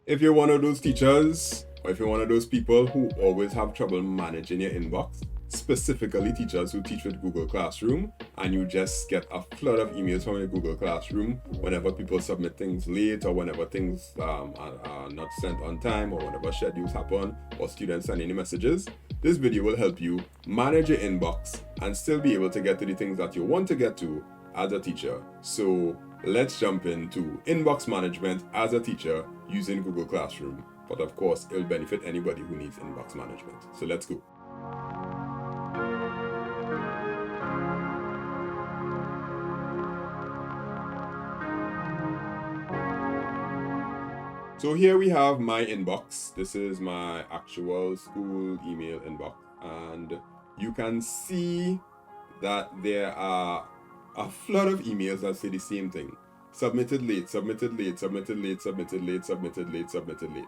If you're one of those teachers, or if you're one of those people who always have trouble managing your inbox, specifically teachers who teach with Google Classroom, and you just get a flood of emails from your Google Classroom whenever people submit things late, or whenever things are not sent on time, or whenever schedules happen, or students send any messages, this video will help you manage your inbox and still be able to get to the things that you want to get to as a teacher. So let's jump into inbox management as a teacher using Google Classroom. But of course, it'll benefit anybody who needs inbox management. So let's go. So here we have my inbox. This is my actual school email inbox. And you can see that there are a flood of emails that say the same thing. Submitted late, submitted late, submitted late, submitted late, submitted late, submitted late.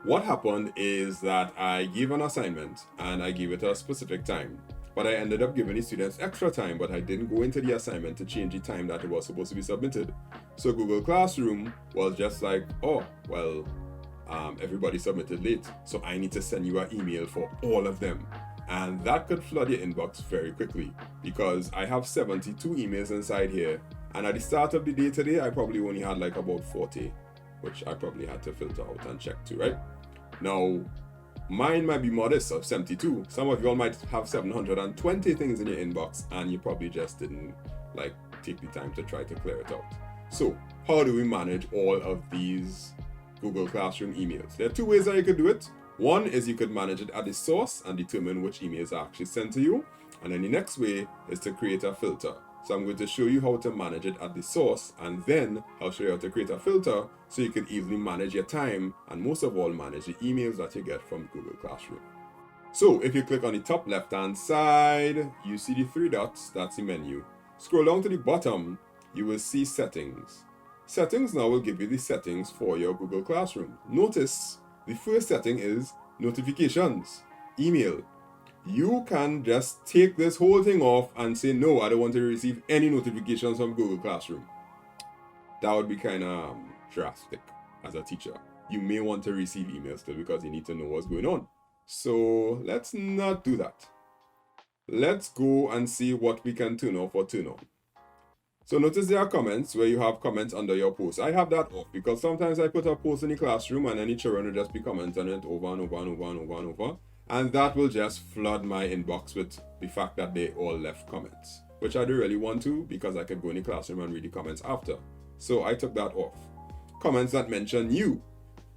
What happened is that I gave an assignment and I gave it a specific time, but I ended up giving the students extra time, but I didn't go into the assignment to change the time that it was supposed to be submitted. So Google Classroom was just like, oh, well, everybody submitted late, so I need to send you an email for all of them. And that could flood your inbox very quickly because I have 72 emails inside here. And at the start of the day today, I probably only had like about 40, which I probably had to filter out and check too, right? Now, mine might be modest of 72. Some of y'all might have 720 things in your inbox and you probably just didn't like take the time to try to clear it out. So how do we manage all of these Google Classroom emails? There are two ways that you could do it. One is you could manage it at the source and determine which emails are actually sent to you. And then the next way is to create a filter. So I'm going to show you how to manage it at the source, and then I'll show you how to create a filter so you can easily manage your time and most of all manage the emails that you get from Google Classroom. So if you click on the top left hand side, you see the three dots, that's the menu. Scroll down to the bottom, you will see settings. Settings now will give you the settings for your Google Classroom. Notice the first setting is notifications, email. You can just take this whole thing off and say, no, I don't want to receive any notifications from Google Classroom. That would be kind of drastic as a teacher. You may want to receive emails still because you need to know what's going on. So let's not do that. Let's go and see what we can turn off or turn on. So notice there are comments where you have comments under your post. I have that off because sometimes I put a post in the classroom and any children will just be commenting on it over and over and over and over and over. And that will just flood my inbox with the fact that they all left comments, which I do really want to because I could go in the classroom and read the comments after. So I took that off. Comments that mention you.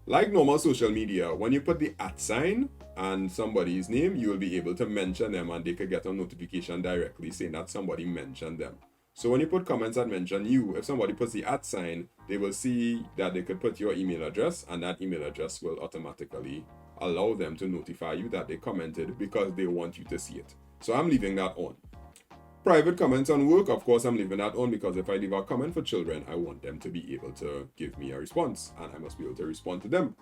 Like normal social media, when you put the @ and somebody's name, you will be able to mention them and they could get a notification directly saying that somebody mentioned them. So when you put comments that mention you, if somebody puts the @ they will see that they could put your email address and that email address will automatically allow them to notify you that they commented because they want you to see it. So I'm leaving that on. Private comments on work, of course, I'm leaving that on because if I leave a comment for children, I want them to be able to give me a response and I must be able to respond to them.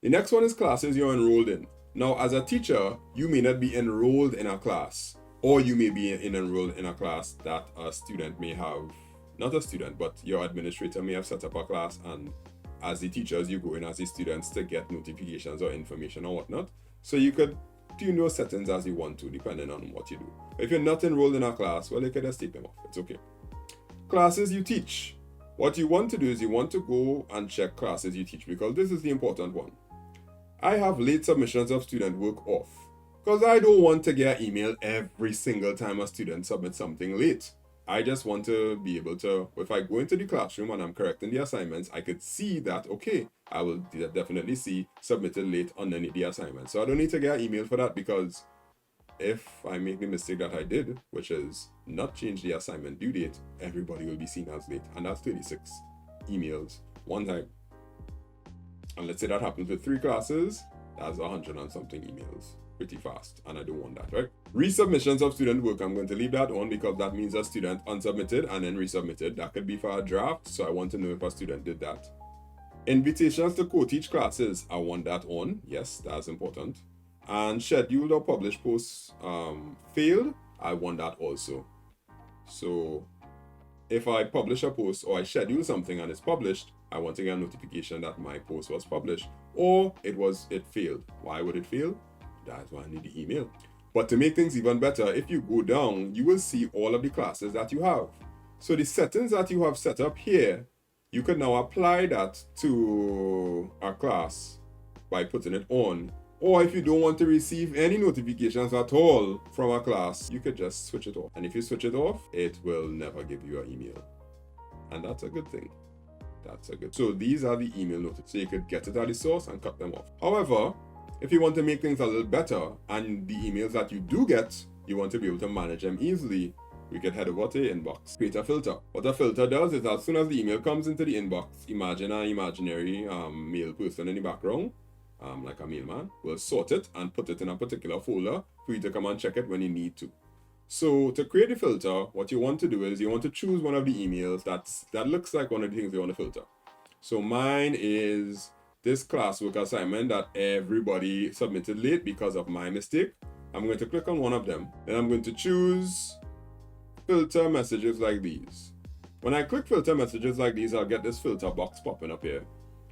The next one is classes you're enrolled in. Now, as a teacher, you may not be enrolled in a class, or you may be enrolled in a class that a student may have, not a student, but your administrator may have set up a class, and as the teachers, you go in as the students to get notifications or information or whatnot. So you could tune those settings as you want to, depending on what you do. If you're not enrolled in a class, well, you can just take them off. It's okay. Classes you teach. What you want to do is you want to go and check classes you teach because this is the important one. I have late submissions of student work off because I don't want to get an email every single time a student submits something late. I just want to be able to, if I go into the classroom and I'm correcting the assignments, I could see that, okay, I will definitely see submitted late underneath the assignment. So I don't need to get an email for that because if I make the mistake that I did, which is not change the assignment due date, everybody will be seen as late. And that's 36 emails one time. And let's say that happens with 3 classes, that's 100 and something emails. Pretty fast, and I don't want that, right? Resubmissions of student work, I'm going to leave that on because that means a student unsubmitted and then resubmitted. That could be for a draft, so I want to know if a student did that. Invitations to co-teach classes, I want that on. Yes, that's important. And scheduled or published posts failed, I want that also. So if I publish a post or I schedule something and it's published, I want to get a notification that my post was published, or it failed. Why would it fail? That's why I need the email. But to make things even better, if you go down, you will see all of the classes that you have. So the settings that you have set up here, you can now apply that to a class by putting it on. Or if you don't want to receive any notifications at all from a class, you could just switch it off. And if you switch it off, it will never give you an email. And that's a good thing. So these are the email notices. So you could get it at the source and cut them off. However, if you want to make things a little better and the emails that you do get, you want to be able to manage them easily, we could head over to the inbox. Create a filter. What a filter does is as soon as the email comes into the inbox, imagine an imaginary mail person in the background, like a mailman, will sort it and put it in a particular folder for you to come and check it when you need to. So to create a filter, what you want to do is you want to choose one of the emails that looks like one of the things you want to filter. So mine is this classwork assignment that everybody submitted late because of my mistake. I'm going to click on one of them. Then I'm going to choose filter messages like these. When I click filter messages like these, I'll get this filter box popping up here.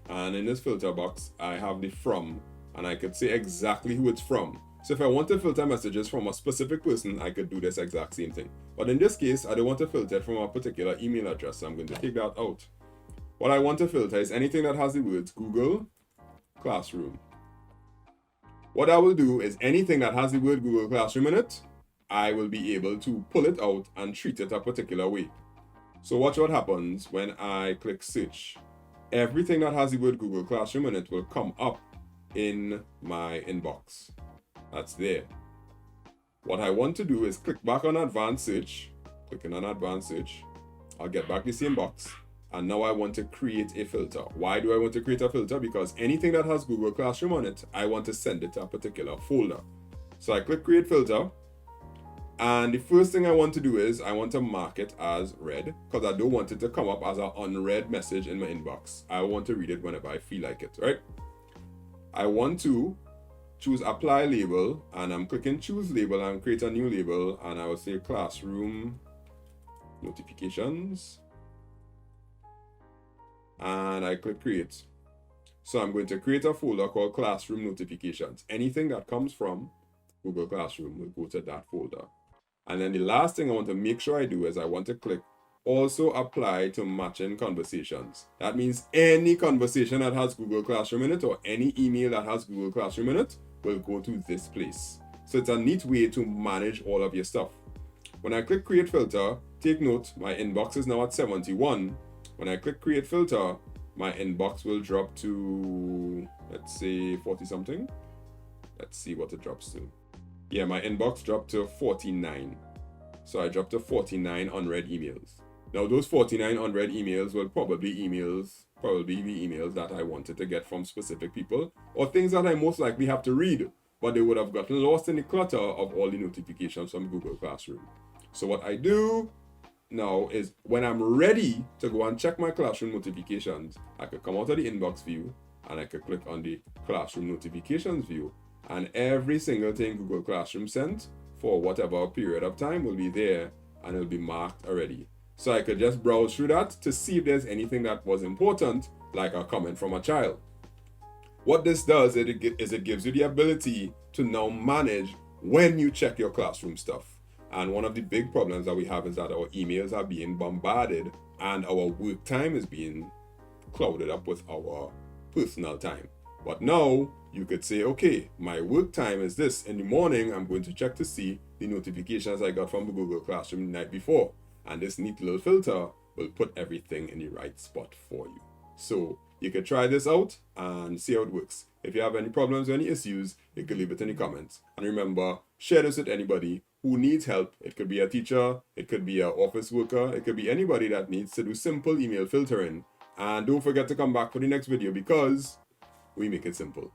And in this filter box, I have the from, and I could say exactly who it's from. So if I want to filter messages from a specific person, I could do this exact same thing. But in this case, I don't want to filter it from a particular email address, so I'm going to take that out. What I want to filter is anything that has the words Google Classroom. What I will do is anything that has the word Google Classroom in it, I will be able to pull it out and treat it a particular way. So watch what happens when I click search. Everything that has the word Google Classroom in it will come up in my inbox. That's there. What I want to do is click back on advanced search. Clicking on advanced search. I'll get back the same box. And now I want to create a filter. Why do I want to create a filter? Because anything that has Google Classroom on it, I want to send it to a particular folder. So I click create filter. And the first thing I want to do is I want to mark it as read, because I don't want it to come up as an unread message in my inbox. I want to read it whenever I feel like it, right? I want to choose apply label, and I'm clicking choose label and create a new label, and I will say classroom notifications, and I click create. So I'm going to create a folder called classroom notifications. Anything that comes from Google Classroom will go to that folder. And then the last thing I want to make sure I do is I want to click also apply to matching conversations. That means any conversation that has Google Classroom in it or any email that has Google Classroom in it will go to this place. So it's a neat way to manage all of your stuff. When I click create filter, take note, my inbox is now at 71. When I click create filter, my inbox will drop to, let's say 40 something. Let's see what it drops to. Yeah, my inbox dropped to 49. So I dropped to 49 unread emails. Now those 49 unread emails will probably be emails that I wanted to get from specific people, or things that I most likely have to read, but they would have gotten lost in the clutter of all the notifications from Google Classroom. So what I do now is when I'm ready to go and check my classroom notifications, I could come out of the inbox view and I could click on the classroom notifications view, and every single thing Google Classroom sent for whatever period of time will be there and it'll be marked already. So I could just browse through that to see if there's anything that was important, like a comment from a child. What this does is it gives you the ability to now manage when you check your classroom stuff. And one of the big problems that we have is that our emails are being bombarded and our work time is being clouded up with our personal time. But now you could say, okay, my work time is this. In the morning, I'm going to check to see the notifications I got from the Google Classroom the night before. And this neat little filter will put everything in the right spot for you. So you can try this out and see how it works. If you have any problems or any issues, you can leave it in the comments. And remember, share this with anybody who needs help. It could be a teacher, it could be an office worker, it could be anybody that needs to do simple email filtering. And don't forget to come back for the next video because we make it simple.